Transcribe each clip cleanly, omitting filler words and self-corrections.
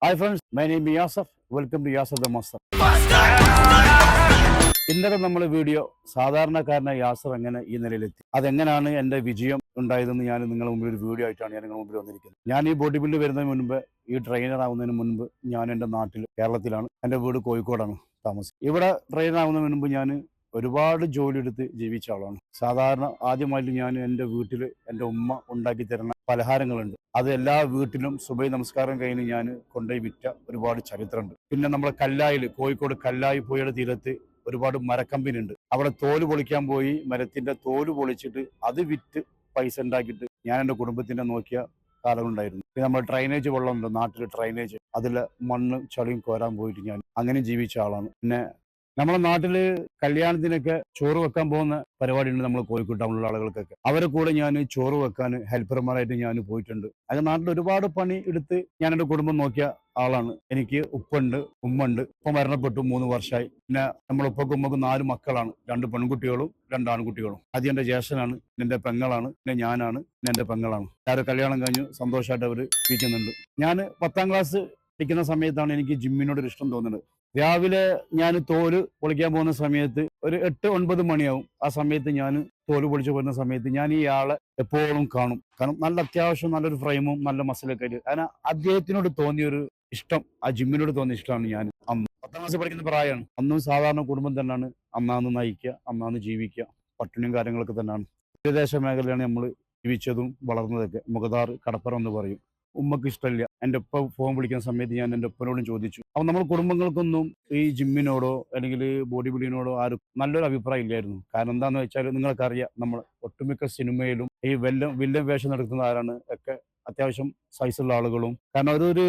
Hi friends, my name is Yasser. Welcome to Yasser the Master. ഇന്നത്തെ നമ്മുടെ video സാധാരണക്കാരനായ യാസർ എങ്ങനെ ഈ നിലയിലെത്തി, അതെങ്ങനെയാണ് എൻ്റെ വിജയം ഉണ്ടായതെന്ന് ഞാൻ നിങ്ങളുടെ മുമ്പിൽ ഒരു വീഡിയോ ആയിട്ടാണ് ഞാൻ നിങ്ങളുടെ മുമ്പിൽ വന്നിരിക്കുന്നത്. ഞാൻ ഈ ബോഡി ബിൽഡ് വരുന്നതിന് മുൻപ്, ഈ ട്രെയിനർ ആവുന്നതിന് മുൻപ് ഞാൻ എൻ്റെ നാട്ടിൽ കേരളത്തിലാണ്. എൻ്റെ വീട് കോഴിക്കോടാണ് താമസം. ഇവിടെ ട്രെയിനർ ആവുന്നതിന് മുൻപ് ഞാൻ ഒരുപാട് ജോലി എടുത്ത് ജീവിച്ച ആളാണ്. സാധാരണ ആദ്യമായിട്ട് ഞാൻ എൻ്റെ വീട്ടിൽ എൻ്റെ ഉമ്മ ഉണ്ടാക്കി തരുന്ന പലഹാരങ്ങളുണ്ട്, അത് എല്ലാ വീട്ടിലും സുബൈ നമസ്കാരം കഴിഞ്ഞ് ഞാൻ കൊണ്ടുപോയി വിറ്റ ഒരുപാട് ചരിത്രമുണ്ട്. പിന്നെ നമ്മുടെ കല്ലായിൽ, കോഴിക്കോട് കല്ലായി പുഴയുടെ തീരത്ത് ഒരുപാട് മരക്കമ്പനി ഉണ്ട്. അവിടെ തോല് പൊളിക്കാൻ പോയി മരത്തിന്റെ തോല് പൊളിച്ചിട്ട് അത് വിറ്റ് പൈസ ഉണ്ടാക്കിയിട്ട് ഞാൻ എൻ്റെ കുടുംബത്തിന്റെ നോക്കിയ കാലമുണ്ടായിരുന്നു. പിന്നെ നമ്മൾ ഡ്രൈനേജ് വെള്ളമുണ്ട് നാട്ടിൽ, ഡ്രൈനേജ് അതിലെ മണ്ണ് ചളിയും കോരാൻ പോയിട്ട് ഞാൻ അങ്ങനെ ജീവിച്ച ആളാണ്. പിന്നെ നമ്മുടെ നാട്ടില് കല്യാണത്തിനൊക്കെ ചോറ് വെക്കാൻ പോകുന്ന പരിപാടിയുണ്ട് നമ്മൾ കോഴിക്കോട് ടൗണിലുള്ള ആളുകൾക്കൊക്കെ. അവരെ കൂടെ ഞാൻ ചോറ് വെക്കാൻ ഹെൽപ്പർമാരായിട്ട് ഞാൻ പോയിട്ടുണ്ട്. അത് നാട്ടിൽ ഒരുപാട് പണി എടുത്ത് ഞാൻ എൻ്റെ കുടുംബം നോക്കിയ ആളാണ്. എനിക്ക് ഉപ്പുണ്ട്, ഉമ്മുണ്ട്. ഉപ്പ മരണപ്പെട്ടു 3 വർഷമായി. പിന്നെ നമ്മുടെ ഉപ്പക്കും ഉമ്മക്കും 4 മക്കളാണ്, 2 പെൺകുട്ടികളും 2 ആൺകുട്ടികളും. ആദ്യം എൻ്റെ ജ്യേഷ്ഠനാണ്, എൻ്റെ പെങ്ങളാണ്, പിന്നെ ഞാനാണ്, പിന്നെ എൻ്റെ പെങ്ങളാണ്. എല്ലാവരും കല്യാണം കഴിഞ്ഞു സന്തോഷമായിട്ട് അവർ ഇരിക്കുന്നുണ്ട്. ഞാൻ 10ാം ക്ലാസ് പഠിക്കുന്ന സമയത്താണ് എനിക്ക് ജിമ്മിനോട് ഒരു ഇഷ്ടം തോന്നുന്നത്. രാവിലെ ഞാൻ തോല് പൊളിക്കാൻ പോകുന്ന സമയത്ത് ഒരു 8-9 മണിയാവും. ആ സമയത്ത് ഞാൻ തോല് പൊളിച്ച് പോകുന്ന സമയത്ത് ഞാൻ ഈ ആളെ എപ്പോഴും കാണും. കാരണം നല്ല അത്യാവശ്യം നല്ലൊരു ഫ്രെയിമും നല്ല മസിലൊക്കെ ആയിട്ട്, കാരണം അദ്ദേഹത്തിനോട് തോന്നിയൊരു ഇഷ്ടം, ആ ജിമ്മിനോട് തോന്നിയ ഇഷ്ടമാണ്. ഞാൻ അന്ന് 10ാം ക്ലാസ് പഠിക്കുന്ന പ്രായമാണ്. അന്നും സാധാരണ കുടുംബം തന്നെയാണ്, അന്നാന്ന് നയിക്കുക, അന്നാന്ന് ജീവിക്കുക, പട്ടിണിയും കാര്യങ്ങളൊക്കെ തന്നെയാണ്. തീരദേശ മേഖലയാണ് നമ്മൾ ജീവിച്ചതും വളർന്നതൊക്കെ. മുഖദാർ, കടപ്പുറം എന്ന് പറയും. ഉമ്മക്ക് ഇഷ്ടമില്ല. എൻ്റെ ഉപ്പ ഫോൺ വിളിക്കുന്ന സമയത്ത് ഞാൻ എൻ്റെ ഉപ്പനോടും ചോദിച്ചു. അപ്പം നമ്മുടെ കുടുംബങ്ങൾക്കൊന്നും ഈ ജിമ്മിനോടോ അല്ലെങ്കിൽ ബോഡി ബിൽഡിങ്ങിനോടോ ആരും നല്ലൊരു അഭിപ്രായം ഇല്ലായിരുന്നു. കാരണം എന്താണെന്ന് വെച്ചാൽ നിങ്ങൾക്കറിയാം, നമ്മൾ ഒട്ടുമിക്ക സിനിമയിലും ഈ വില്ലൻ വേഷം നടത്തുന്ന ആരാണ് ഒക്കെ അത്യാവശ്യം സൈസുള്ള ആളുകളും, കാരണം അതൊരു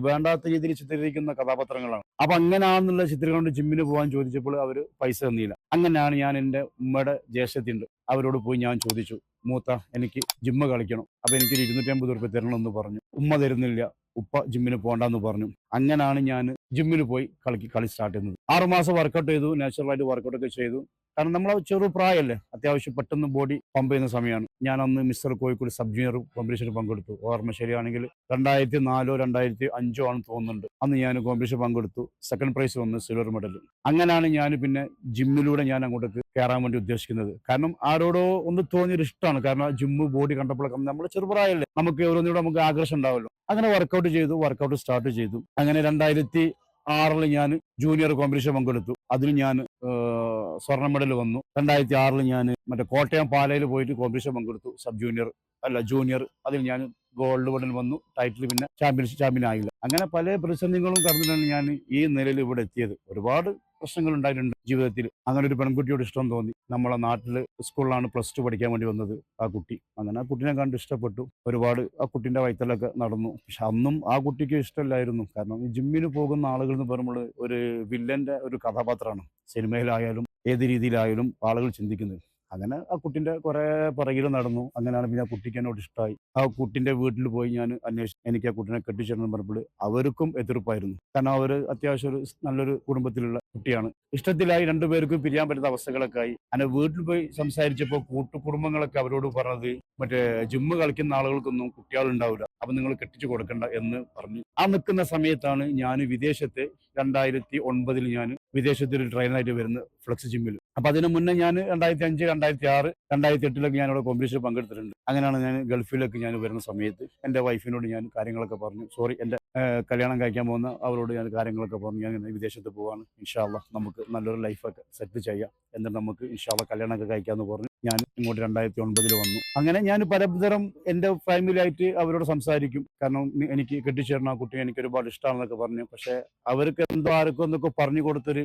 വേണ്ടാത്ത രീതിയിൽ ചിത്രീകരിക്കുന്ന കഥാപാത്രങ്ങളാണ്. അപ്പൊ അങ്ങനെയാണെന്നുള്ള ചിത്രീകരണം കൊണ്ട് ജിമ്മിന് പോകാൻ ചോദിച്ചപ്പോൾ അവർ പൈസ തന്നില്ല. അങ്ങനെയാണ് ഞാൻ എൻ്റെ ഉമ്മയുടെ ജ്യേഷ്ഠത്തിയുണ്ട്, അവരോട് പോയി ഞാൻ ചോദിച്ചു, മൂത്ത എനിക്ക് ജിമ്മ് കളിക്കണം, അപ്പൊ എനിക്കൊരു 250 റുപ്യ തരണമെന്ന് പറഞ്ഞു. ഉമ്മ തരുന്നില്ല, ഉപ്പ ജിമ്മിന് പോകണ്ടെന്ന് പറഞ്ഞു. അങ്ങനെയാണ് ഞാൻ ജിമ്മിന് പോയി കളി സ്റ്റാർട്ട് ചെയ്യുന്നത്. 6 മാസം വർക്കൗട്ട് ചെയ്തു, നാച്ചുറലായിട്ട് വർക്കൗട്ട് ഒക്കെ ചെയ്തു. കാരണം നമ്മളെ ചെറു പ്രായമല്ലേ, അത്യാവശ്യം പെട്ടെന്ന് ബോഡി പമ്പ് ചെയ്യുന്ന സമയമാണ്. ഞാൻ അന്ന് മിസ്റ്റർ കോഴിക്കോട് സബ് ജൂനിയർ കോമ്പറ്റീഷന് പങ്കെടുത്തു. ഓർമ്മ ശരിയാണെങ്കിൽ 2004 2005 ആണെന്ന് തോന്നുന്നുണ്ട്. അന്ന് ഞാൻ കോമ്പറ്റീഷൻ പങ്കെടുത്തു, സെക്കൻഡ് പ്രൈസ് വന്നു, സിൽവർ മെഡൽ. അങ്ങനെയാണ് ഞാൻ പിന്നെ ജിമ്മിലൂടെ ഞാൻ അങ്ങോട്ടേക്ക് കയറാൻ വേണ്ടി ഉദ്ദേശിക്കുന്നത്. കാരണം ആരോടോ ഒന്ന് തോന്നിയൊരു ഇഷ്ടമാണ്. കാരണം ജിമ്മ് ബോഡി കണ്ടപ്പോഴൊക്കെ നമ്മൾ ചെറുപ്രായമല്ലേ, നമുക്ക് ഓരോന്നിലൂടെ നമുക്ക് ആകർഷം ഉണ്ടാവുമല്ലോ. അങ്ങനെ വർക്കൗട്ട് ചെയ്തു, വർക്കൗട്ട് സ്റ്റാർട്ട് ചെയ്തു. അങ്ങനെ 2006 ഞാൻ ജൂനിയർ കോമ്പറ്റീഷൻ പങ്കെടുത്തു. അതിൽ ഞാൻ സ്വർണ്ണ മെഡൽ വന്നു. 2006 ഞാൻ മറ്റേ കോട്ടയം പാലയിൽ പോയിട്ട് കോമ്പറ്റീഷൻ പങ്കെടുത്തു, സബ് ജൂനിയർ അല്ല ജൂനിയർ. അതിൽ ഞാൻ ഗോൾഡ് മെഡൽ വന്നു, ടൈറ്റിൽ പിന്നെ ചാമ്പ്യൻ ആയില്ല. അങ്ങനെ പല പ്രതിസന്ധികളും കടന്നിട്ടാണ് ഞാൻ ഈ നിലയിൽ ഇവിടെ എത്തിയത്. ഒരുപാട് പ്രശ്നങ്ങൾ ഉണ്ടായിട്ടുണ്ട് ജീവിതത്തിൽ. അങ്ങനെ ഒരു പെൺകുട്ടിയോട് ഇഷ്ടം തോന്നി. നമ്മളെ നാട്ടില് സ്കൂളിലാണ് +2 പഠിക്കാൻ വേണ്ടി വന്നത് ആ കുട്ടി. അങ്ങനെ ആ കുട്ടീനെ കണ്ട് ഇഷ്ടപ്പെട്ടു. ഒരുപാട് ആ കുട്ടീൻ്റെ വയറ്റിലൊക്കെ നടന്നു. പക്ഷെ അന്നും ആ കുട്ടിക്ക് ഇഷ്ടമില്ലായിരുന്നു. കാരണം ഈ ജിമ്മിന് പോകുന്ന ആളുകൾ എന്ന് പറയുമ്പോൾ ഒരു വില്ലന്റെ ഒരു കഥാപാത്രമാണ്. സിനിമയിലായാലും ഏത് രീതിയിലായാലും ആളുകൾ ചിന്തിക്കുന്നത്. അങ്ങനെ ആ കുട്ടിന്റെ കുറെ പിറകിൽ നടന്നു. അങ്ങനെയാണ് പിന്നെ ആ കുട്ടിക്ക് എന്നോട് ഇഷ്ടമായി. ആ കുട്ടിന്റെ വീട്ടിൽ പോയി ഞാൻ അന്വേഷിച്ചു. എനിക്ക് ആ കുട്ടീനെ കെട്ടിച്ചേരണമെന്ന് പറഞ്ഞപ്പോൾ അവർക്കും എതിർപ്പായിരുന്നു. കാരണം അവർ അത്യാവശ്യം ഒരു നല്ലൊരു കുടുംബത്തിലുള്ള കുട്ടിയാണ്. ഇഷ്ടത്തിലായി, രണ്ടുപേർക്കും പിരിയാൻ പറ്റുന്ന അവസ്ഥകളൊക്കെ ആയി. അങ്ങനെ വീട്ടിൽ പോയി സംസാരിച്ചപ്പോൾ കൂട്ടുകുടുംബങ്ങളൊക്കെ അവരോട് പറഞ്ഞത്, മറ്റേ ജിമ്മ് കളിക്കുന്ന ആളുകൾക്കൊന്നും കുട്ടികളുണ്ടാവില്ല, അപ്പൊ നിങ്ങൾ കെട്ടിച്ചു കൊടുക്കണ്ട എന്ന് പറഞ്ഞു. ആ നിൽക്കുന്ന സമയത്താണ് ഞാൻ വിദേശത്ത് 2009 ഞാൻ വിദേശത്ത് ഒരു ട്രെയിനറായിട്ട് വരുന്നത്, ഫ്ലെക്സ് ജിമ്മിൽ. അപ്പൊ അതിന് മുന്നേ ഞാൻ 2005 2006 2008 ഞാൻ ഇവിടെ കോമ്പറ്റീഷൻ പങ്കെടുത്തിട്ടുണ്ട്. അങ്ങനെയാണ് ഞാൻ ഗൾഫിലേക്ക് ഞാൻ വരുന്ന സമയത്ത് എൻ്റെ വൈഫിനോട് ഞാൻ കാര്യങ്ങളൊക്കെ പറഞ്ഞു. സോറി, എൻ്റെ കല്യാണം കഴിക്കാൻ പോകുന്ന അവരോട് ഞാൻ കാര്യങ്ങളൊക്കെ പറഞ്ഞു. ഞാൻ ഇങ്ങനെ വിദേശത്ത് പോവാണ്, ഇൻഷാ അള്ളാ നമുക്ക് നല്ലൊരു ലൈഫൊക്കെ സെറ്റ് ചെയ്യാം, എന്നിട്ട് നമുക്ക് ഇൻഷാ അള്ളാ കല്യാണമൊക്കെ കഴിക്കാമെന്ന് പറഞ്ഞു. ഞാൻ ഇങ്ങോട്ട് 2009 വന്നു. അങ്ങനെ ഞാൻ പലതരം എൻ്റെ ഫാമിലിയായിട്ട് അവരോട് സംസാരിക്കും. കാരണം എനിക്ക് കെട്ടിച്ചേർന്ന ആ കുട്ടിയെ എനിക്ക് ഒരുപാട് ഇഷ്ടമാണെന്നൊക്കെ പറഞ്ഞു. പക്ഷെ അവർക്ക് എന്തോ ആർക്കും എന്തൊക്കെ പറഞ്ഞു കൊടുത്തൊരു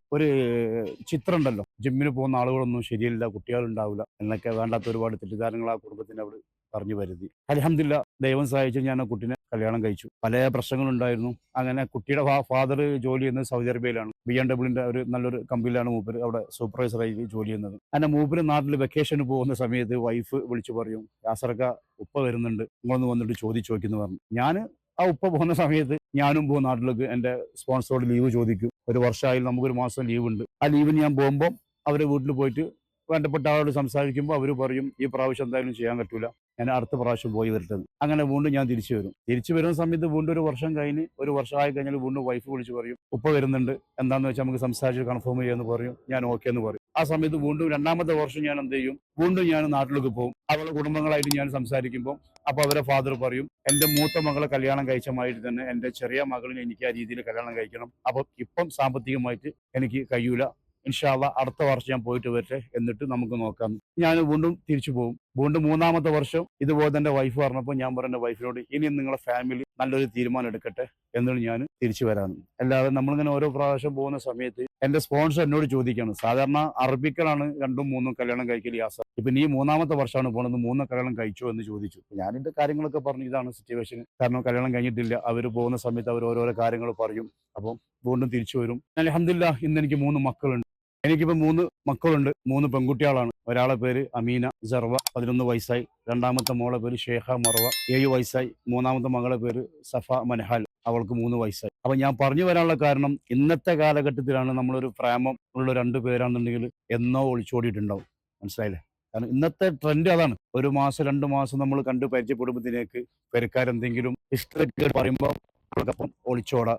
ചിത്രം ഉണ്ടല്ലോ, ജിമ്മിന് പോകുന്ന ആളുകളൊന്നും ശരിയല്ല, കുട്ടികളുണ്ടാവില്ല എന്നൊക്കെ വേണ്ടാത്ത ഒരുപാട് തെറ്റിദ്ധാരണകൾ ആ കുടുംബത്തിന് അവർ പറഞ്ഞു വരുത്തി. അൽഹംദുലില്ലാ, ദൈവം സഹായിച്ചു ഞാൻ ആ കുട്ടിനെ കല്യാണം കഴിച്ചു. പല പ്രശ്നങ്ങളുണ്ടായിരുന്നു. അങ്ങനെ കുട്ടിയുടെ ഫാദർ ജോലി ചെയ്യുന്നത് സൗദി അറേബ്യയിലാണ്. BMW ഒരു നല്ലൊരു കമ്പനിയിലാണ് മൂപ്പര് അവിടെ സൂപ്പർവൈസറായി ജോലി ചെയ്യുന്നത്. അങ്ങനെ മൂപ്പര് നാട്ടിൽ വെക്കേഷന് പോകുന്ന സമയത്ത് വൈഫ് വിളിച്ചു പറയും, യാസർക്ക ഉപ്പ വരുന്നുണ്ട്, നിങ്ങളൊന്ന് വന്നിട്ട് ചോദിച്ചു നോക്കിയെന്ന് പറഞ്ഞു. ഞാൻ ആ ഉപ്പ പോകുന്ന സമയത്ത് ഞാനും പോകും നാട്ടിലേക്ക്. എൻ്റെ സ്പോൺസറോട് ലീവ് ചോദിക്കും. ഒരു വർഷമായാലും നമുക്കൊരു മാസം ലീവ് ഉണ്ട്. ആ ലീവിന് ഞാൻ പോകുമ്പോൾ അവരെ വീട്ടിൽ പോയിട്ട് വേണ്ടപ്പെട്ട ആളോട് സംസാരിക്കുമ്പോൾ അവർ പറയും, ഈ പ്രാവശ്യം എന്തായാലും ചെയ്യാൻ പറ്റൂല, ഞാൻ അടുത്ത പ്രാവശ്യം പോയി വരട്ടെ. അങ്ങനെ വീണ്ടും ഞാൻ തിരിച്ചു വരും. തിരിച്ചു വരുന്ന സമയത്ത് വീണ്ടും ഒരു വർഷം കഴിഞ്ഞ്, ഒരു വർഷമായി കഴിഞ്ഞാൽ വീണ്ടും വൈഫ് വിളിച്ച് പറയും, ഉപ്പ വരുന്നുണ്ട്, എന്താണെന്ന് വെച്ചാൽ നമുക്ക് സംസാരിച്ച് കൺഫേം ചെയ്യാമെന്ന് പറയും. ഞാൻ ഓക്കെ എന്ന് പറയും. ആ സമയത്ത് വീണ്ടും രണ്ടാമത്തെ വർഷം ഞാൻ എന്ത് ചെയ്യും, വീണ്ടും ഞാൻ നാട്ടിലേക്ക് പോകും. അവരുടെ കുടുംബങ്ങളായിട്ട് ഞാൻ സംസാരിക്കുമ്പോൾ അപ്പോൾ അവരെ ഫാദർ പറയും, എൻ്റെ മൂത്ത മകളെ കല്യാണം കഴിച്ച മാതിരി തന്നെ എൻ്റെ ചെറിയ മകളിനെ എനിക്ക് ആ രീതിയിൽ കല്യാണം കഴിക്കണം. അപ്പം ഇപ്പം സാമ്പത്തികമായിട്ട് എനിക്ക് കഴിയൂല. ഇൻഷാ അള്ളാ അടുത്ത വർഷം ഞാൻ പോയിട്ട് വരട്ടെ, എന്നിട്ട് നമുക്ക് നോക്കാം. ഞാൻ വീണ്ടും തിരിച്ചു പോകും. വീണ്ടും മൂന്നാമത്തെ വർഷം ഇതുപോലെ തന്നെ വൈഫ് പറഞ്ഞപ്പോൾ ഞാൻ പറഞ്ഞ വൈഫിനോട്, ഇനിയും നിങ്ങളെ ഫാമിലി നല്ലൊരു തീരുമാനം എടുക്കട്ടെ, എന്നിട്ട് ഞാൻ തിരിച്ചു വരാമെന്ന്. അല്ലാതെ നമ്മളിങ്ങനെ ഓരോ പ്രാവശ്യം പോകുന്ന സമയത്ത് എന്റെ സ്പോൺസർ എന്നോട് ചോദിക്കുകയാണ്, സാധാരണ അറബിക്കളാണ് രണ്ടും മൂന്നും കല്യാണം കഴിക്കൽ യാസ, ഇപ്പൊ നീ മൂന്നാമത്തെ വർഷമാണ് പോണത്, മൂന്ന് കല്യാണം കഴിച്ചോ എന്ന് ചോദിച്ചു. ഞാൻ എന്റെ കാര്യങ്ങളൊക്കെ പറഞ്ഞു, ഇതാണ് സിറ്റുവേഷൻ, കാരണം കല്യാണം കഴിഞ്ഞിട്ടില്ല. അവർ പോകുന്ന സമയത്ത് അവർ ഓരോരോ കാര്യങ്ങൾ പറയും. അപ്പം വീണ്ടും തിരിച്ചു വരും. അൽഹംദുലില്ലാഹ് ഇന്ന് എനിക്ക് 3 മക്കളുണ്ട്. എനിക്കിപ്പോൾ 3 മക്കളുണ്ട്. 3 പെൺകുട്ടികളാണ്. ഒരാളെ പേര് അമീന ജർവ, 11 വയസ്സായി. രണ്ടാമത്തെ മോളെ പേര് ഷേഖ മറവ, 7 വയസ്സായി. മൂന്നാമത്തെ മകളെ പേര് സഫ മനഹാൽ, അവൾക്ക് 3 വയസ്സായി. അപ്പൊ ഞാൻ പറഞ്ഞു വരാനുള്ള കാരണം, ഇന്നത്തെ കാലഘട്ടത്തിലാണ് നമ്മളൊരു പ്രേമം ഉള്ള 2 പേരാണെന്നുണ്ടെങ്കിൽ എന്നോ ഒളിച്ചോടിയിട്ടുണ്ടാവും. മനസ്സിലായില്ലേ? കാരണം ഇന്നത്തെ ട്രെൻഡ് അതാണ്. ഒരു മാസം 2 മാസം നമ്മൾ കണ്ട് പരിചയപ്പെടുമ്പോഴത്തേക്ക് പെരക്കാരെന്തെങ്കിലും ഇഷ്ടക്കേട് പറയുമ്പോൾ അവൾക്കൊപ്പം ഒളിച്ചോടാ,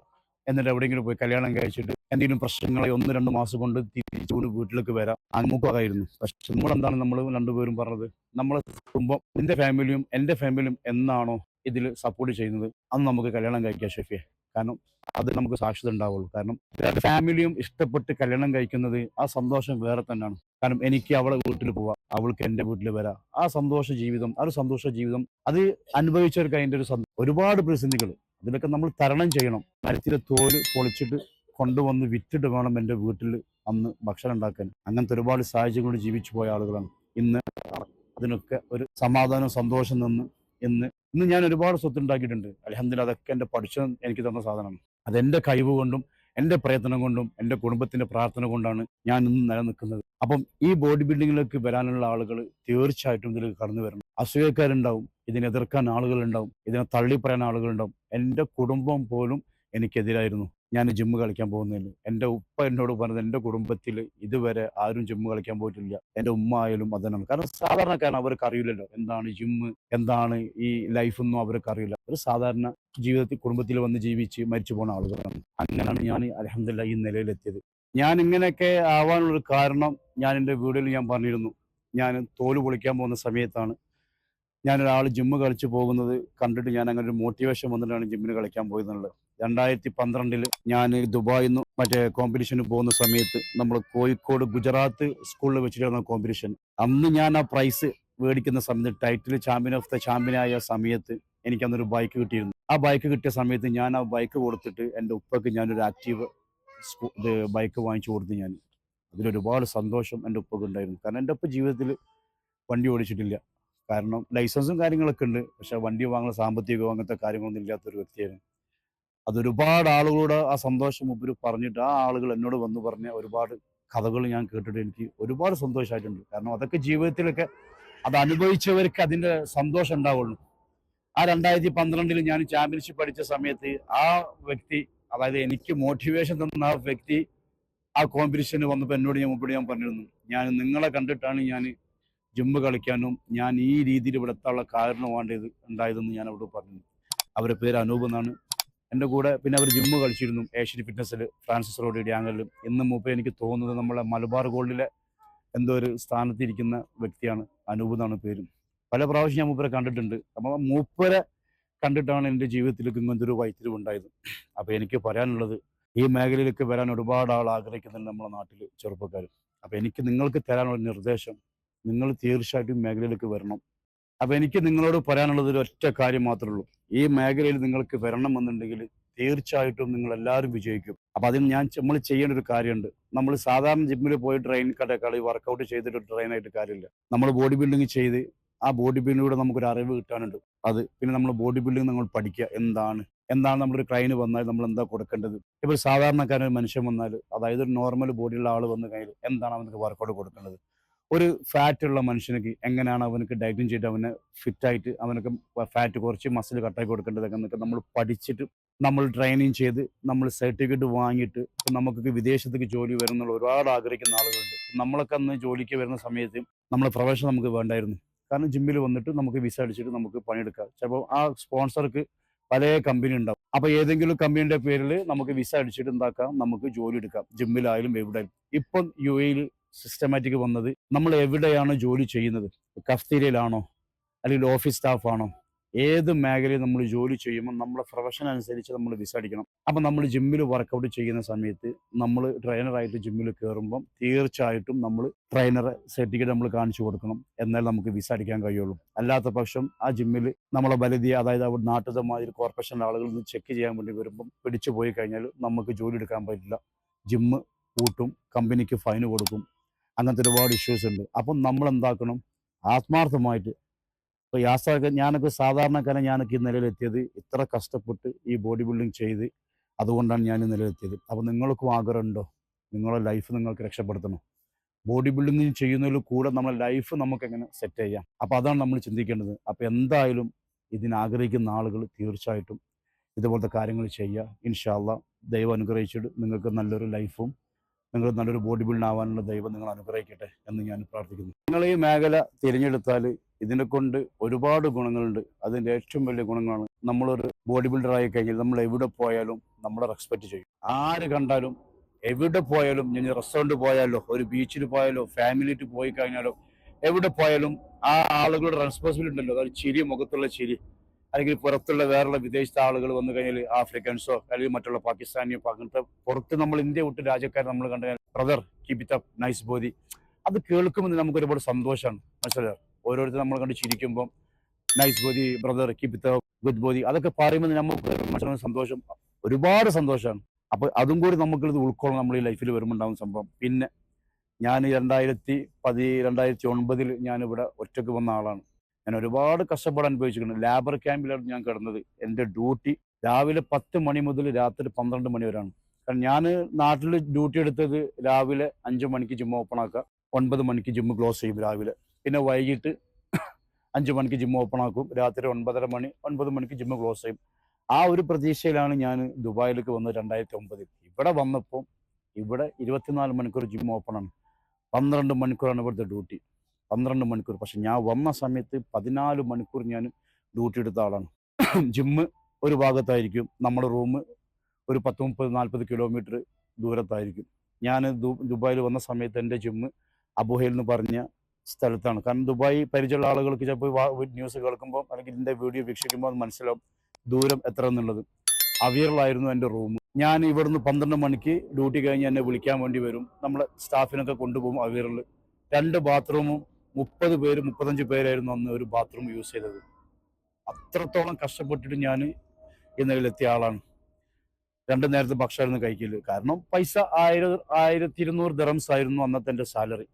എന്നിട്ട് എവിടെയെങ്കിലും പോയി കല്യാണം കഴിച്ചിട്ട് എന്തെങ്കിലും പ്രശ്നങ്ങളെ 1-2 മാസം കൊണ്ട് തിരിച്ചു വീട്ടിലേക്ക് വരാം. അങ്ങനെയായിരുന്നു. പക്ഷെ നമ്മളെന്താണ് നമ്മൾ രണ്ടുപേരും പറഞ്ഞത്, നമ്മളെ കുടുംബം, നിന്റെ ഫാമിലിയും എൻ്റെ ഫാമിലിയും എന്നാണോ ഇതിൽ സപ്പോർട്ട് ചെയ്യുന്നത്, അന്ന് നമുക്ക് കല്യാണം കഴിക്കാം ഷെഫിയെ. കാരണം അത് നമുക്ക് സാക്ഷ്യത ഉണ്ടാവുള്ളൂ. കാരണം ഫാമിലിയും ഇഷ്ടപ്പെട്ട് കല്യാണം കഴിക്കുന്നത്, ആ സന്തോഷം വേറെ തന്നെയാണ്. കാരണം എനിക്ക് അവളെ വീട്ടിൽ പോവാം, അവൾക്ക് എൻ്റെ വീട്ടിൽ വരാം. ആ സന്തോഷ ജീവിതം, ആ ഒരു സന്തോഷ ജീവിതം അത് അനുഭവിച്ചവർക്ക് അതിൻ്റെ ഒരു ഒരുപാട് പ്രതിസന്ധികൾ ഇതിലൊക്കെ നമ്മൾ തരണം ചെയ്യണം. മരത്തിലെ തോല് പൊളിച്ചിട്ട് കൊണ്ടുവന്ന് വിറ്റിട്ട് വേണം എൻ്റെ വീട്ടിൽ അന്ന് ഭക്ഷണം ഉണ്ടാക്കാൻ. അങ്ങനത്തെ ഒരുപാട് സാഹചര്യങ്ങളിൽ ജീവിച്ചു പോയ ആളുകളാണ്. ഇന്ന് അതിനൊക്കെ ഒരു സമാധാനം, സന്തോഷം ഇന്ന് ഞാൻ ഒരുപാട് സ്വത്ത് ഉണ്ടാക്കിയിട്ടുണ്ട്. അൽഹംദുലില്ലാഹ് അതൊക്കെ എൻ്റെ പഠിച്ചവൻ എനിക്ക് തന്ന സാധനമാണ്. അതെൻ്റെ കഴിവ് കൊണ്ടും എൻ്റെ പ്രയത്നം കൊണ്ടും എൻ്റെ കുടുംബത്തിന്റെ പ്രാർത്ഥന കൊണ്ടാണ് ഞാൻ ഇന്ന് നിലനിൽക്കുന്നത്. അപ്പം ഈ ബോഡി ബിൽഡിങ്ങിലേക്ക് വരാനുള്ള ആളുകൾ തീർച്ചയായിട്ടും ഇതിലേക്ക് കടന്നു വരണം. അസൂയക്കാരുണ്ടാവും, ഇതിനെ എതിർക്കാൻ ആളുകളുണ്ടാവും, ഇതിനെ തള്ളിപ്പറയാൻ ആളുകളുണ്ടാവും. എൻ്റെ കുടുംബം പോലും എനിക്കെതിരായിരുന്നു ഞാൻ ജിമ്മ് കളിക്കാൻ പോകുന്നതിന്. എൻ്റെ ഉപ്പ എന്നോട് പറഞ്ഞത്, എൻ്റെ കുടുംബത്തിൽ ഇതുവരെ ആരും ജിമ്മ് കളിക്കാൻ പോയിട്ടില്ല. എൻ്റെ ഉമ്മ ആയാലും അതന്നാണ്. കാരണം സാധാരണക്കാരൻ, അവർക്ക് അറിയില്ലല്ലോ എന്താണ് ജിമ്മ്, എന്താണ് ഈ ലൈഫ് ഒന്നും അവർക്ക് അറിയില്ല. ഒരു സാധാരണ ജീവിതത്തിൽ കുടുംബത്തിൽ വന്ന് ജീവിച്ച് മരിച്ചു പോകുന്ന ആളുകളാണ്. അങ്ങനെയാണ് ഞാൻ അൽഹംദുലില്ലാഹ് ഈ നിലയിലെത്തിയത്. ഞാൻ ഇങ്ങനെയൊക്കെ ആവാനുള്ളൊരു കാരണം ഞാൻ എൻ്റെ വീഡിയോയിൽ ഞാൻ പറഞ്ഞിരുന്നു. ഞാൻ തോല് പൊളിക്കാൻ പോകുന്ന സമയത്താണ് ഞാനൊരാൾ ജിമ്മ് കളിച്ച് പോകുന്നത് കണ്ടിട്ട് ഞാൻ അങ്ങനെ ഒരു മോട്ടിവേഷൻ വന്നിട്ടാണ് ജിമ്മിന് കളിക്കാൻ പോയതെന്നുള്ളത്. 2012 ഞാൻ ദുബായിൽ നിന്ന് മറ്റേ കോമ്പറ്റീഷന് പോകുന്ന സമയത്ത് നമ്മൾ കോഴിക്കോട് ഗുജറാത്ത് സ്കൂളിൽ വെച്ചിട്ടാണ് കോമ്പറ്റീഷൻ. അന്ന് ഞാൻ ആ പ്രൈസ് മേടിക്കുന്ന സമയത്ത്, ടൈറ്റിൽ ചാമ്പ്യൻ ഓഫ് ദ ചാമ്പ്യനായ സമയത്ത് എനിക്ക് അന്നൊരു ബൈക്ക് കിട്ടിയിരുന്നു. ആ ബൈക്ക് കിട്ടിയ സമയത്ത് ഞാൻ ആ ബൈക്ക് കൊടുത്തിട്ട് എൻ്റെ ഉപ്പക്ക് ഞാനൊരു ആക്റ്റീവ് ബൈക്ക് വാങ്ങിച്ചു കൊടുത്തു. ഞാൻ അതിലൊരുപാട് സന്തോഷം എൻ്റെ ഉപ്പക്ക് ഉണ്ടായിരുന്നു. കാരണം എൻ്റെ ഉപ്പ ജീവിതത്തിൽ വണ്ടി ഓടിച്ചിട്ടില്ല. കാരണം ലൈസൻസും കാര്യങ്ങളൊക്കെ ഉണ്ട്, പക്ഷെ വണ്ടി വാങ്ങുന്ന സാമ്പത്തികമോ അങ്ങനത്തെ കാര്യങ്ങളൊന്നും ഇല്ലാത്തൊരു വ്യക്തിയായിരുന്നു. അതൊരുപാട് ആളുകളോട് ആ സന്തോഷം മുമ്പിൽ പറഞ്ഞിട്ട്, ആ ആളുകൾ എന്നോട് വന്ന് പറഞ്ഞ ഒരുപാട് കഥകൾ ഞാൻ കേട്ടിട്ട് എനിക്ക് ഒരുപാട് സന്തോഷമായിട്ടുണ്ട്. കാരണം അതൊക്കെ ജീവിതത്തിലൊക്കെ അത് അനുഭവിച്ചവർക്ക് അതിന്റെ സന്തോഷം ഉണ്ടാവുള്ളൂ. ആ 2012 ഞാൻ ചാമ്പ്യൻഷിപ്പ് അടിച്ച സമയത്ത് ആ വ്യക്തി, അതായത് എനിക്ക് മോട്ടിവേഷൻ തന്ന ആ വ്യക്തി, ആ കോമ്പറ്റീഷന് വന്നപ്പോൾ എന്നോട് ഞാൻ പറഞ്ഞിരുന്നു, ഞാൻ നിങ്ങളെ കണ്ടിട്ടാണ് ഞാൻ ജിമ്മ് കളിക്കാനും ഞാൻ ഈ രീതിയിൽ ഇവിടെ എത്താനുള്ള കാരണമാണ് ഉണ്ടായതെന്ന് ഞാൻ അവിടെ പറഞ്ഞു. അവരുടെ പേര് അനൂപ് എന്നാണ്. എൻ്റെ കൂടെ പിന്നെ അവർ ജിമ്മ് കളിച്ചിരുന്നു ഏഷ്യൻ ഫിറ്റ്നസ്സിൽ, ഫ്രാൻസിസ് റോഡ് ഇടിയാങ്ങലിലും. ഇന്ന് മൂപ്പർ എനിക്ക് തോന്നുന്നത് നമ്മളെ മലബാർ ഗോൾഡിലെ എന്തോ ഒരു സ്ഥാനത്തിരിക്കുന്ന വ്യക്തിയാണ്. അനൂപ് എന്നാണ് പേര്. പല പ്രാവശ്യം ഞാൻ മൂപ്പരെ കണ്ടിട്ടുണ്ട്. അപ്പം മൂപ്പരെ കണ്ടിട്ടാണ് എൻ്റെ ജീവിതത്തിലേക്ക് ഇങ്ങനത്തെ ഒരു വൈത്തിരിവ് ഉണ്ടായത്. അപ്പോൾ എനിക്ക് പറയാനുള്ളത്, ഈ മേഖലയിലേക്ക് വരാൻ ഒരുപാട് ആൾ ആഗ്രഹിക്കുന്നുണ്ട് നമ്മുടെ നാട്ടിൽ, ചെറുപ്പക്കാർ. അപ്പോൾ എനിക്ക് നിങ്ങൾക്ക് തരാനുള്ള നിർദ്ദേശം, നിങ്ങൾ തീർച്ചയായിട്ടും മേഖലയിലേക്ക് വരണം. അപ്പൊ എനിക്ക് നിങ്ങളോട് പറയാനുള്ളത് ഒരു ഒറ്റ കാര്യം മാത്രമേ ഉള്ളൂ. ഈ മേഖലയിൽ നിങ്ങൾക്ക് വരണമെന്നുണ്ടെങ്കിൽ തീർച്ചയായിട്ടും നിങ്ങൾ എല്ലാവരും വിജയിക്കും. അപ്പൊ അതിന് നമ്മൾ ചെയ്യേണ്ട ഒരു കാര്യമുണ്ട്. നമ്മൾ സാധാരണ ജിമ്മിൽ പോയി കളി വർക്കൗട്ട് ചെയ്തിട്ട് ട്രെയിനായിട്ട് കാര്യമില്ല. നമ്മൾ ബോഡി ബിൽഡിംഗ് ചെയ്ത് ആ ബോഡി ബിൽഡിങ്ങിലൂടെ നമുക്കൊരു അറിവ് കിട്ടാനുണ്ട്. അത് പിന്നെ നമ്മൾ ബോഡി ബിൽഡിംഗ് നമ്മൾ പഠിക്കുക, എന്താണ് നമ്മളൊരു ക്ലൈന് വന്നാൽ നമ്മൾ എന്താ കൊടുക്കേണ്ടത്. ഇപ്പോൾ സാധാരണക്കാരൻ മനുഷ്യൻ വന്നാൽ, അതായത് ഒരു നോർമൽ ബോഡിയുള്ള ആൾ വന്നു കഴിഞ്ഞാൽ എന്താണ് അവനക്ക് വർക്കൗട്ട് കൊടുക്കേണ്ടത്, ഒരു ഫാറ്റ് ഉള്ള മനുഷ്യനക്ക് എങ്ങനെയാണ് അവനക്ക് ഡയറ്റിങ് ചെയ്തിട്ട് അവനെ ഫിറ്റായിട്ട് അവനക്ക് ഫാറ്റ് കുറച്ച് മസിൽ കട്ടാക്കി കൊടുക്കേണ്ടത് എന്നൊക്കെ നമ്മൾ പഠിച്ചിട്ട് നമ്മൾ ട്രെയിനിങ് ചെയ്ത് നമ്മൾ സർട്ടിഫിക്കറ്റ് വാങ്ങിയിട്ട് നമുക്കൊക്കെ വിദേശത്തേക്ക് ജോലി വരുന്നുള്ള ഒരുപാട് ആഗ്രഹിക്കുന്ന ആളുകളുണ്ട്. നമ്മളൊക്കെ അന്ന് ജോലിക്ക് വരുന്ന സമയത്ത് നമ്മളെ പ്രൊഫഷൻ നമുക്ക് വേണ്ടായിരുന്നു. കാരണം ജിമ്മിൽ വന്നിട്ട് നമുക്ക് വിസ അടിച്ചിട്ട് നമുക്ക് പണിയെടുക്കാം. ചിലപ്പോൾ ആ സ്പോൺസർക്ക് പല കമ്പനി ഉണ്ടാവും. അപ്പോൾ ഏതെങ്കിലും കമ്പനിയുടെ പേരിൽ നമുക്ക് വിസ അടിച്ചിട്ട് എന്താക്കാം, നമുക്ക് ജോലി എടുക്കാം. ജിമ്മിലായാലും എവിടെയായാലും. ഇപ്പം UAE സിസ്റ്റമാറ്റിക് വന്നത്, നമ്മൾ എവിടെയാണ് ജോലി ചെയ്യുന്നത്, കഫ്തീരിയയിലാണോ അല്ലെങ്കിൽ ഓഫീസ് സ്റ്റാഫാണോ, ഏത് മേഖലയിൽ നമ്മൾ ജോലി ചെയ്യുമ്പോൾ നമ്മുടെ പ്രൊഫഷൻ അനുസരിച്ച് നമ്മൾ വിസ അടിക്കണം. അപ്പം നമ്മൾ ജിമ്മിൽ വർക്കൗട്ട് ചെയ്യുന്ന സമയത്ത് നമ്മൾ ട്രെയിനറായിട്ട് ജിമ്മിൽ കയറുമ്പം തീർച്ചയായിട്ടും നമ്മൾ ട്രെയിനറെ സർട്ടിഫിക്കറ്റ് നമ്മൾ കാണിച്ചു കൊടുക്കണം. എന്നാൽ നമുക്ക് വിസ അടിക്കാൻ കഴിയുള്ളൂ. അല്ലാത്ത പക്ഷം ആ ജിമ്മിൽ നമ്മളെ വലിയ, അതായത് അവിടെ നാട്ടിലെ മാതിരി കോർപ്പറേഷൻ ആളുകൾ നിന്ന് ചെക്ക് ചെയ്യാൻ വേണ്ടി വരുമ്പം പിടിച്ചു പോയി കഴിഞ്ഞാൽ നമുക്ക് ജോലി എടുക്കാൻ പറ്റില്ല. ജിമ്മ് പൂട്ടും, കമ്പനിക്ക് ഫൈന് കൊടുക്കും. അങ്ങനത്തെ ഒരുപാട് ഇഷ്യൂസ് ഉണ്ട്. അപ്പം നമ്മൾ എന്താക്കണം, ആത്മാർത്ഥമായിട്ട് ഇപ്പോൾ യാത്രയൊക്കെ ഞാനൊക്കെ സാധാരണക്കാരൻ, ഞാനൊക്കെ ഈ നിലയിലെത്തിയത് ഇത്ര കഷ്ടപ്പെട്ട് ഈ ബോഡി ബിൽഡിംഗ് ചെയ്ത്, അതുകൊണ്ടാണ് ഞാൻ ഈ നിലയിലെത്തിയത്. അപ്പോൾ നിങ്ങൾക്കും ആഗ്രഹമുണ്ടോ നിങ്ങളുടെ ലൈഫ് നിങ്ങൾക്ക് രക്ഷപ്പെടുത്തണം? ബോഡി ബിൽഡിംഗ് ചെയ്യുന്നതിൽ കൂടെ നമ്മുടെ ലൈഫ് നമുക്ക് എങ്ങനെ സെറ്റ് ചെയ്യാം? അപ്പോൾ അതാണ് നമ്മൾ ചിന്തിക്കേണ്ടത്. അപ്പോൾ എന്തായാലും ഇതിനാഗ്രഹിക്കുന്ന ആളുകൾ തീർച്ചയായിട്ടും ഇതുപോലത്തെ കാര്യങ്ങൾ ചെയ്യുക. ഇൻഷാ അള്ളാ ദൈവം അനുഗ്രഹിച്ചിട്ട് നിങ്ങൾക്ക് നല്ലൊരു ലൈഫും നിങ്ങൾ നല്ലൊരു ബോഡി ബിൽഡ് ആവാനുള്ള ദൈവം നിങ്ങൾ അനുഗ്രഹിക്കട്ടെ എന്ന് ഞാൻ പ്രാർത്ഥിക്കുന്നു. നിങ്ങൾ ഈ മേഖല തിരഞ്ഞെടുത്താൽ ഇതിനെ കൊണ്ട് ഒരുപാട് ഗുണങ്ങളുണ്ട്. അതിൻ്റെ ഏറ്റവും വലിയ ഗുണങ്ങളാണ്, നമ്മളൊരു ബോഡി ബിൽഡർ ആയി കഴിഞ്ഞാൽ നമ്മൾ എവിടെ പോയാലും നമ്മളെ റെസ്പെക്റ്റ് ചെയ്യും. ആര് കണ്ടാലും എവിടെ പോയാലും, ഞാൻ റെസ്റ്റോറൻറ്റ് പോയാലോ ഒരു ബീച്ചിൽ പോയാലോ ഫാമിലിയിട്ട് പോയി കഴിഞ്ഞാലോ എവിടെ പോയാലും ആ ആളുകളുടെ റെസ്പോൺസിബിലിറ്റി ഉണ്ടല്ലോ, അതൊരു ചിരി, മുഖത്തുള്ള ചിരി. അല്ലെങ്കിൽ പുറത്തുള്ള വേറുള്ള വിദേശത്തെ ആളുകൾ വന്നു കഴിഞ്ഞാൽ ആഫ്രിക്കൻസോ അല്ലെങ്കിൽ മറ്റുള്ള പാകിസ്ഥാനിയോ അങ്ങനത്തെ പുറത്ത് നമ്മൾ ഇന്ത്യ വിട്ട് രാജ്യക്കാർ നമ്മൾ കണ്ടു കഴിഞ്ഞാൽ brother keep it up, nice body, അത് കേൾക്കുമ്പോൾ നമുക്ക് ഒരുപാട് സന്തോഷമാണ്. മനസ്സിലായോ? ഓരോരുത്തർ നമ്മൾ കണ്ട് ചിരിക്കുമ്പോൾ nice body brother, keep it up, good body, അതൊക്കെ പറയുമ്പോൾ നമുക്ക് മനസ്സിലാവുന്ന സന്തോഷം ഒരുപാട് സന്തോഷമാണ്. അപ്പോൾ അതും കൂടി നമുക്കിത് ഉൾക്കൊള്ളണം നമ്മൾ ഈ ലൈഫിൽ വരുമ്പോണ്ടാകുന്ന സംഭവം. പിന്നെ ഞാൻ 2009 ഞാനിവിടെ ഒറ്റയ്ക്ക് വന്ന ആളാണ്. ഞാൻ ഒരുപാട് കഷ്ടപ്പാട് അനുഭവിച്ചിട്ടുണ്ട്. ലേബർ ക്യാമ്പിലാണ് ഞാൻ കിടന്നത്. എൻ്റെ ഡ്യൂട്ടി രാവിലെ 10 മണി മുതൽ രാത്രി 12 മണി വരെയാണ്. കാരണം ഞാൻ നാട്ടിൽ ഡ്യൂട്ടി എടുത്തത് രാവിലെ 5 മണിക്ക് ജിം ഓപ്പൺ ആക്കുക, 9 മണിക്ക് ജിം ക്ലോസ് ചെയ്യും രാവിലെ. പിന്നെ വൈകിട്ട് 5 മണിക്ക് ജിം ഓപ്പൺ ആക്കും, രാത്രി 9 മണിക്ക് ജിം ക്ലോസ് ചെയ്യും. ആ ഒരു പ്രതീക്ഷയിലാണ് ഞാൻ ദുബായിലേക്ക് വന്നത് 2009. ഇവിടെ വന്നപ്പോൾ ഇവിടെ 24 മണിക്കൂർ ജിം ഓപ്പൺ ആണ്. 12 മണിക്കൂറാണ് ഇവിടുത്തെ ഡ്യൂട്ടി. 12 മണിക്കൂർ. പക്ഷെ ഞാൻ വന്ന സമയത്ത് 14 മണിക്കൂർ ഞാൻ ഡ്യൂട്ടി എടുത്ത ആളാണ്. ജിമ്മ് ഒരു ഭാഗത്തായിരിക്കും, നമ്മുടെ റൂം ഒരു 10-30-40 കിലോമീറ്റർ ദൂരത്തായിരിക്കും. ഞാൻ ദുബായിൽ വന്ന സമയത്ത് എൻ്റെ ജിമ്മ് അബുഹയിൽ എന്ന് പറഞ്ഞ സ്ഥലത്താണ്. കാരണം ദുബായ് പരിചയമുള്ള ആളുകൾക്ക് ചിലപ്പോൾ ന്യൂസ് കേൾക്കുമ്പോൾ അല്ലെങ്കിൽ ഇതിൻ്റെ വീഡിയോ വീക്ഷിക്കുമ്പോൾ അത് മനസ്സിലാവും ദൂരം എത്ര എന്നുള്ളത്. അവിയറിലായിരുന്നു എൻ്റെ റൂം. ഞാൻ ഇവിടുന്ന് 12 മണിക്ക് ഡ്യൂട്ടി കഴിഞ്ഞ് എന്നെ വിളിക്കാൻ വേണ്ടി വരും. നമ്മളെ സ്റ്റാഫിനൊക്കെ കൊണ്ടുപോകും അവിയറിൽ. 2 ബാത്റൂമും 30 പേര് 35 പേരായിരുന്നു അന്ന് ഒരു ബാത്റൂം യൂസ് ചെയ്തത്. അത്രത്തോളം കഷ്ടപ്പെട്ടിട്ട് ഞാൻ ഈ നിലയിലെത്തിയ ആളാണ്. 2 നേരത്തെ ഭക്ഷണമായിരുന്നു കഴിക്കല്. കാരണം പൈസ 1200 ദിറംസ് ആയിരുന്നു അന്നത്തെ എൻ്റെ സാലറി.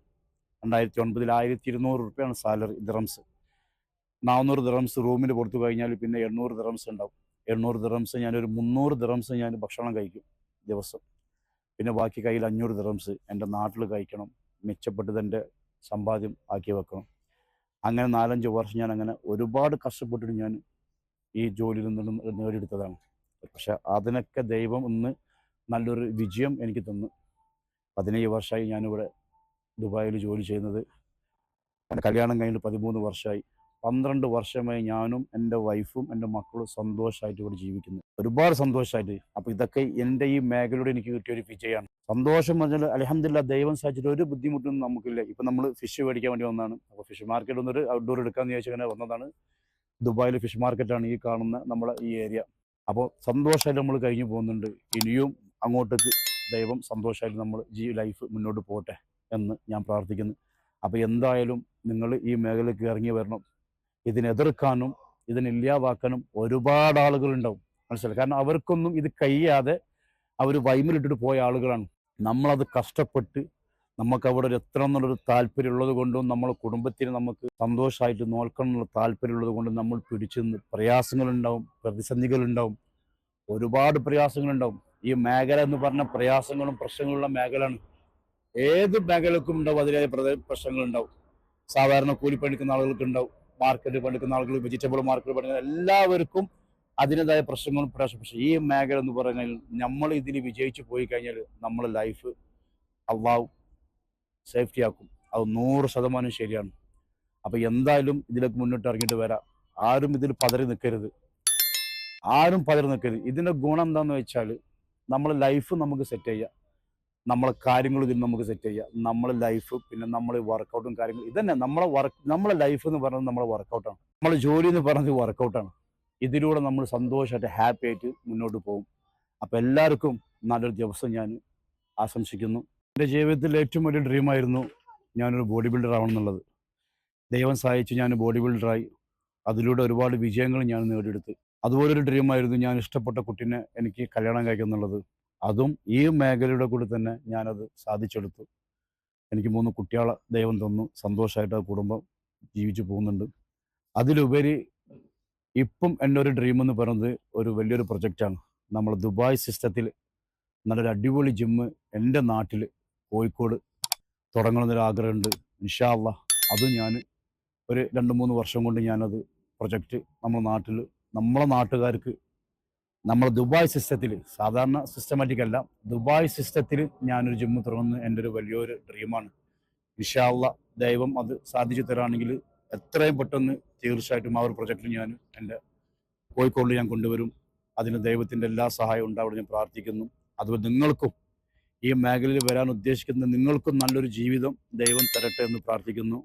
2009 1200 റുപ്യാണ് സാലറി ദിറംസ്. 400 ദിറംസ് റൂമിന് കൊടുത്തു കഴിഞ്ഞാൽ പിന്നെ 800 ദിറംസ് ഉണ്ടാവും. 800 ദിറംസ് ഞാനൊരു 300 ദിറംസ് ഞാൻ ഭക്ഷണം കഴിക്കും ദിവസം. പിന്നെ ബാക്കി കയ്യിൽ 500 ദിറംസ് എൻ്റെ നാട്ടിൽ കഴിക്കണം, മെച്ചപ്പെട്ടത് എൻ്റെ സമ്പാദ്യം ആക്കി വെക്കണം. അങ്ങനെ 4-5 വർഷം ഞാൻ അങ്ങനെ ഒരുപാട് കഷ്ടപ്പെട്ടിട്ട് ഞാൻ ഈ ജോലിയിൽ നിന്നും നേടിയെടുത്തതാണ്. പക്ഷെ അതിനൊക്കെ ദൈവം ഇന്ന് നല്ലൊരു വിജയം എനിക്ക് തന്നു. 17 വർഷമായി ഞാനിവിടെ ദുബായിൽ ജോലി ചെയ്യുന്നത്. എൻ്റെ കല്യാണം കഴിഞ്ഞിട്ട് 13 വർഷമായി. 12 വർഷമായി ഞാനും എൻ്റെ വൈഫും എൻ്റെ മക്കളും സന്തോഷമായിട്ട് ഇവിടെ ജീവിക്കുന്നു. ഒരുപാട് സന്തോഷമായിട്ട്. അപ്പോൾ ഇതൊക്കെ എൻ്റെ ഈ മേഖലയോട് എനിക്ക് കിട്ടിയൊരു വിജയമാണ്. സന്തോഷം പറഞ്ഞാൽ അൽഹംദുലില്ലാഹ് ദൈവം സഹായിച്ചിട്ട് ഒരു ബുദ്ധിമുട്ടും നമുക്കില്ല. ഇപ്പം നമ്മൾ ഫിഷ് മേടിക്കാൻ വേണ്ടി വന്നതാണ്. അപ്പോൾ ഫിഷ് മാർക്കറ്റ് ഒന്നൊരു ഔട്ട്ഡോർ എടുക്കാമെന്ന് ചോദിച്ചാൽ അങ്ങനെ വന്നതാണ്. ദുബായിൽ ഫിഷ് മാർക്കറ്റാണ് ഈ കാണുന്ന നമ്മളെ ഈ ഏരിയ. അപ്പോൾ സന്തോഷമായിട്ട് നമ്മൾ കഴിഞ്ഞു പോകുന്നുണ്ട്. ഇനിയും അങ്ങോട്ടേക്ക് ദൈവം സന്തോഷമായിട്ട് നമ്മൾ ലൈഫ് മുന്നോട്ട് പോട്ടെ എന്ന് ഞാൻ പ്രാർത്ഥിക്കുന്നു. അപ്പോൾ എന്തായാലും നിങ്ങൾ ഈ മേഖലയ്ക്ക് ഇറങ്ങി വരണം. ഇതിനെതിർക്കാനും ഇതിനില്ലാതാക്കാനും ഒരുപാട് ആളുകളുണ്ടാവും. മനസ്സിലായി? കാരണം അവർക്കൊന്നും ഇത് കഴിയാതെ അവർ വൈമിലിട്ടിട്ട് പോയ ആളുകളാണ്. നമ്മളത് കഷ്ടപ്പെട്ട് നമുക്ക് അവിടെ ഒരു എത്തണം എന്നുള്ളൊരു താല്പര്യമുള്ളത് കൊണ്ടും നമ്മളെ കുടുംബത്തിന് നമുക്ക് സന്തോഷമായിട്ട് നോക്കണം എന്നുള്ള താല്പര്യമുള്ളത് കൊണ്ടും നമ്മൾ പിടിച്ചു നിന്ന് പ്രയാസങ്ങളുണ്ടാവും, പ്രതിസന്ധികളുണ്ടാവും, ഒരുപാട് പ്രയാസങ്ങളുണ്ടാവും. ഈ മേഖല എന്ന് പറഞ്ഞ പ്രയാസങ്ങളും പ്രശ്നങ്ങളുള്ള മേഖലയാണ്. ഏത് മേഖലക്കും ഉണ്ടാവും അതിലെ പ്രശ്നങ്ങളുണ്ടാവും. സാധാരണ കൂലിപ്പണിക്കുന്ന ആളുകൾക്ക് ഉണ്ടാവും, മാർക്കറ്റ് പണിക്കുന്ന ആളുകൾ, വെജിറ്റബിൾ മാർക്കറ്റ് പണിക്കുന്ന എല്ലാവർക്കും അതിൻ്റെതായ പ്രശ്നങ്ങളും പ്രയാസം. പക്ഷേ ഈ മേഖല എന്ന് പറഞ്ഞാൽ നമ്മൾ ഇതിൽ വിജയിച്ചു പോയി കഴിഞ്ഞാൽ നമ്മളെ ലൈഫ് അള്ളാഹു സേഫ്റ്റി ആക്കും. അത് 100% ശരിയാണ്. അപ്പോൾ എന്തായാലും ഇതിലേക്ക് മുന്നോട്ട് ഇറങ്ങിയിട്ട് വരാം. ആരും ഇതിൽ പതറി നിൽക്കരുത്. ആരും പതറി നിൽക്കരുത്. ഇതിൻ്റെ ഗുണം എന്താണെന്ന് വെച്ചാൽ നമ്മളെ ലൈഫ് നമുക്ക് സെറ്റ് ചെയ്യാം. നമ്മളെ കാര്യങ്ങൾ ഇതിൽ നമുക്ക് സെറ്റ് ചെയ്യാം. നമ്മളെ ലൈഫ് പിന്നെ നമ്മൾ വർക്കൗട്ടും കാര്യങ്ങളും ഇതന്നെ നമ്മളെ ലൈഫ് എന്ന് പറയുന്നത് നമ്മളെ വർക്കൗട്ടാണ്. നമ്മളെ ജോലി എന്ന് പറയുന്നത് വർക്കൗട്ടാണ്. ഇതിലൂടെ നമ്മൾ സന്തോഷമായിട്ട് ഹാപ്പി ആയിട്ട് മുന്നോട്ട് പോകും. അപ്പോൾ എല്ലാവർക്കും നല്ലൊരു ദിവസം ഞാൻ ആശംസിക്കുന്നു. എൻ്റെ ജീവിതത്തിൽ ഏറ്റവും വലിയ ഡ്രീമായിരുന്നു ഞാനൊരു ബോഡി ബിൽഡർ ആവണം എന്നുള്ളത്. ദൈവം സഹായിച്ച് ഞാൻ ബോഡി ബിൽഡറായി. അതിലൂടെ ഒരുപാട് വിജയങ്ങൾ ഞാൻ നേടിയെടുത്തു. അതുപോലൊരു ഡ്രീമായിരുന്നു ഞാൻ ഇഷ്ടപ്പെട്ട കുട്ടീനെ എനിക്ക് കല്യാണം കഴിക്കുക എന്നുള്ളത്. അതും ഈ മേഖലയുടെ കൂടെ തന്നെ ഞാനത് സാധിച്ചെടുത്തു. എനിക്ക് 3 കുട്ടികളെ ദൈവം തന്നു. സന്തോഷമായിട്ട് ആ കുടുംബം ജീവിച്ചു പോകുന്നുണ്ട്. അതിലുപരി ഇപ്പം എൻ്റെ ഒരു ഡ്രീം എന്ന് പറയുന്നത് ഒരു വലിയൊരു പ്രൊജക്റ്റാണ്. നമ്മൾ ദുബായ് സിസ്റ്റത്തിൽ നല്ലൊരു അടിപൊളി ജിമ്മ് എൻ്റെ നാട്ടിൽ കോഴിക്കോട് തുടങ്ങണമെന്നൊരു ആഗ്രഹമുണ്ട്. ഇൻഷാ അള്ളാ അതും ഞാൻ ഒരു 2-3 വർഷം കൊണ്ട് ഞാനത് പ്രൊജക്റ്റ് നമ്മുടെ നാട്ടിൽ നമ്മളെ നാട്ടുകാർക്ക് നമ്മൾ ദുബായ് സിസ്റ്റത്തിൽ സാധാരണ സിസ്റ്റമാറ്റിക് അല്ല ദുബായ് സിസ്റ്റത്തിൽ ഞാനൊരു ജിമ്മ് തുറന്ന് എൻ്റെ ഒരു വലിയൊരു ഡ്രീമാണ്. ഇൻഷാ അള്ളാ ദൈവം അത് സാധിച്ചു തരാണെങ്കിൽ എത്രയും പെട്ടെന്ന് തീർച്ചയായിട്ടും ആ ഒരു പ്രൊജക്റ്റിൽ ഞാൻ എൻ്റെ കോഴിക്കോടിൽ ഞാൻ കൊണ്ടുവരും. അതിന് ദൈവത്തിൻ്റെ എല്ലാ സഹായവും ഉണ്ടാവും ഞാൻ പ്രാർത്ഥിക്കുന്നു. അതുപോലെ നിങ്ങൾക്കും ഈ മേഖലയിൽ വരാൻ ഉദ്ദേശിക്കുന്ന നിങ്ങൾക്കും നല്ലൊരു ജീവിതം ദൈവം തരട്ടെ എന്ന് പ്രാർത്ഥിക്കുന്നു.